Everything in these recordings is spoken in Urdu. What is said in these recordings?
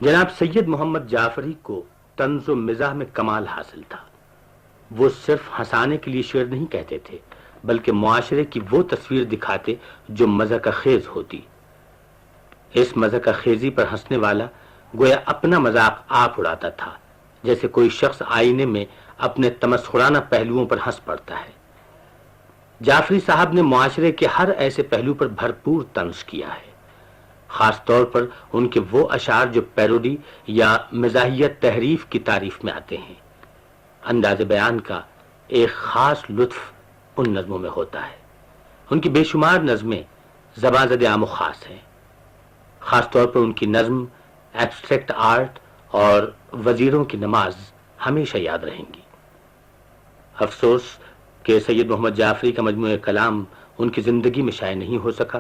جناب سید محمد جعفری کو طنز و مزاح میں کمال حاصل تھا۔ وہ صرف ہنسانے کے لیے شعر نہیں کہتے تھے، بلکہ معاشرے کی وہ تصویر دکھاتے جو مضحکہ خیز ہوتی۔ اس مضحکہ خیزی پر ہنسنے والا گویا اپنا مذاق آپ اڑاتا تھا، جیسے کوئی شخص آئینے میں اپنے تمسخرانہ پہلوؤں پر ہنس پڑتا ہے۔ جعفری صاحب نے معاشرے کے ہر ایسے پہلو پر بھرپور طنز کیا ہے۔ خاص طور پر ان کے وہ اشعار جو پیروڈی یا مزاحیہ تحریف کی تعریف میں آتے ہیں۔ انداز بیان کا ایک خاص لطف ان نظموں میں ہوتا ہے۔ ان کی بے شمار نظمیں زباں زد عام و خاص ہیں۔ خاص طور پر ان کی نظم ایبسٹریکٹ آرٹ اور وزیروں کی نماز ہمیشہ یاد رہیں گی۔ افسوس کہ سید محمد جعفری کا مجموعہ کلام ان کی زندگی میں شائع نہیں ہو سکا۔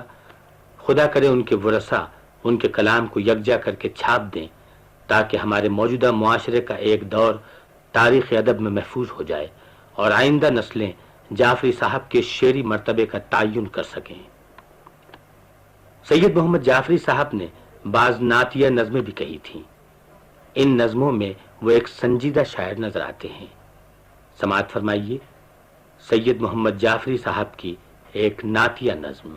خدا کرے ان کے ورثاء ان کے کلام کو یکجا کر کے چھاپ دیں تاکہ ہمارے موجودہ معاشرے کا ایک دور تاریخ ادب میں محفوظ ہو جائے اور آئندہ نسلیں جعفری صاحب کے شعری مرتبے کا تعین کر سکیں۔ سید محمد جعفری صاحب نے بعض نعتیہ نظمیں بھی کہی تھیں۔ ان نظموں میں وہ ایک سنجیدہ شاعر نظر آتے ہیں۔ سماعت فرمائیے سید محمد جعفری صاحب کی ایک نعتیہ نظم۔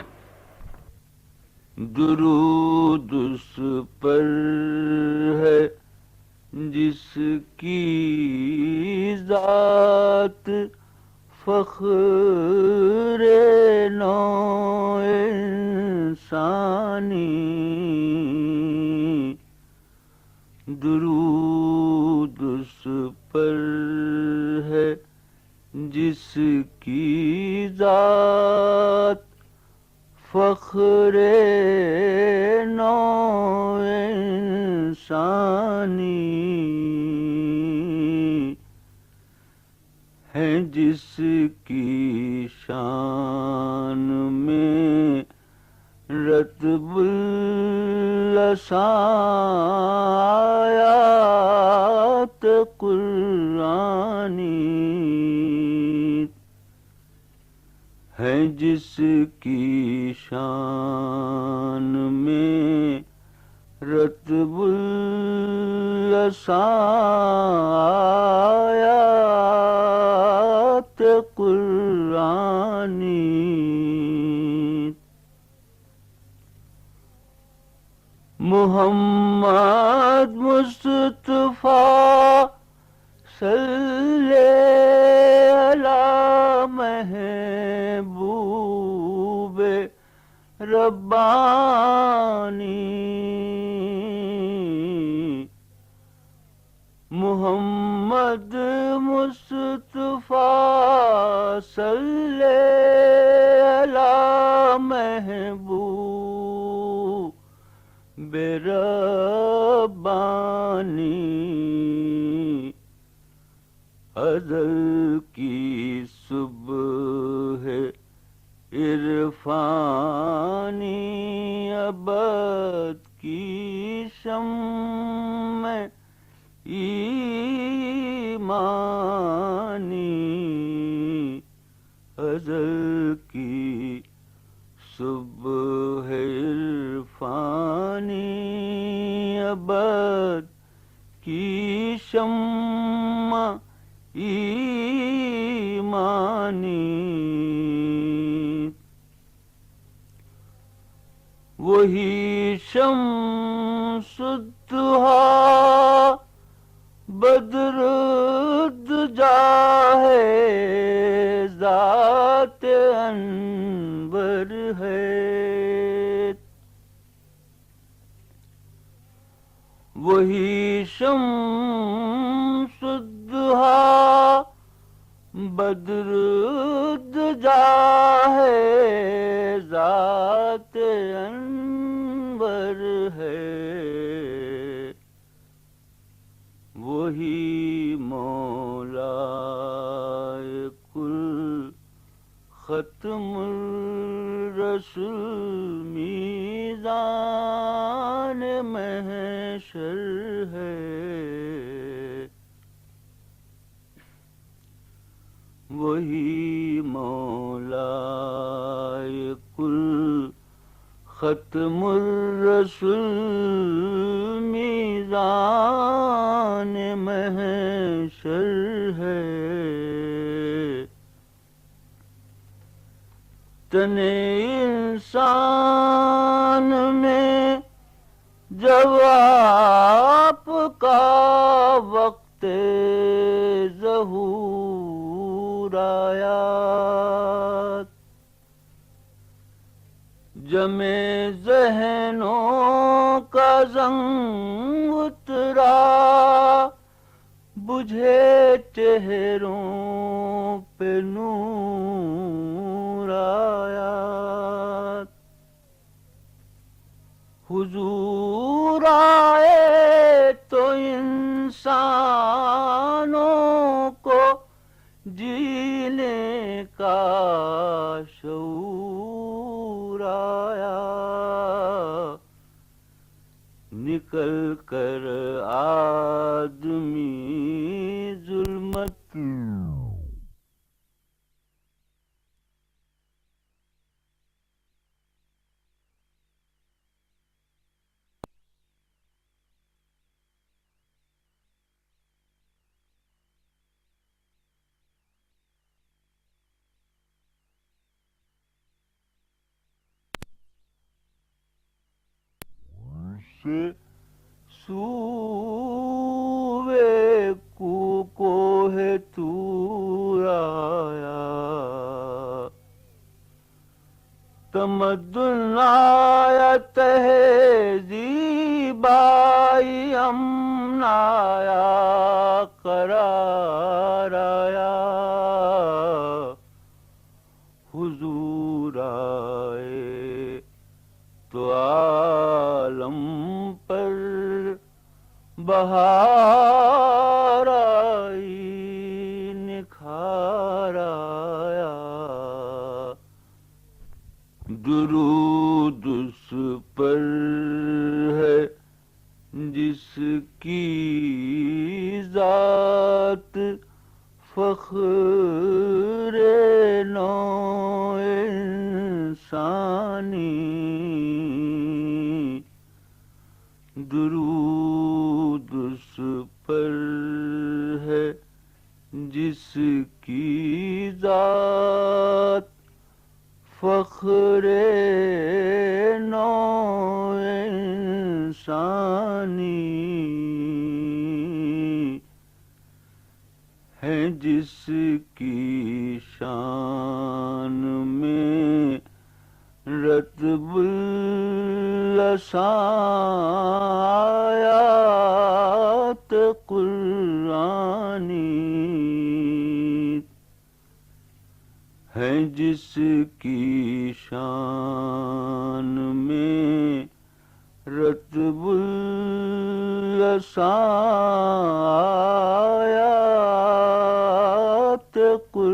درود اس پر ہے جس کی ذات فخر نوع انسانی، درود اس پر ہے جس کی ذات فخر نوع انسانی ہے، جس کی شان میں رتب آیات قرآنی ہے، جس کی شان میں رتب آیات قرآنی۔ محمد مصطفیٰ صلی علی محبوب ربانی، محمد مصطفیٰ صلی علی محبوب ربانی، ازل کی صبح عرفانی، ابد کی شمع ایمانی، ازل کی صبح عرفانی، ابد کی شمع ایمانی، وہی شمس الضحیٰ بدر الدجا ہے، ذات انور ہے، وہی شمس الضحیٰ بدر الدجا ہے، ذات انور ہے، وہی مولائے کل ختم الرسل میزان محشر ہے، وہی مولائے کل ختم الرسل میزان میزان محشر ہے، تن انسان میں جب آپ کا وقت ظہور آیا، جمع ذہنوں کا زنگ اترا، بجھے چہروں پہ نور آیا، حضور آئے تو انسانوں کو جینے کا شعور آیا، نکل کر آدمی ظلمت سے سوئے کوہ طور آیا، تمدن آیا، تہذیب آئی، امن آیا، قرار آیا، حضور آئے تو عالم پر بہار آئی، نکھار آیا، درود اس پر ہے جس کی ذات فخر نوع انسانی، درود اس پر ہے جس کی ذات فخر نوع انسانی ہے، جس کی شان میں رتب آیات قرآنی ہے، جس کی شان میں رتب آیات قرآنی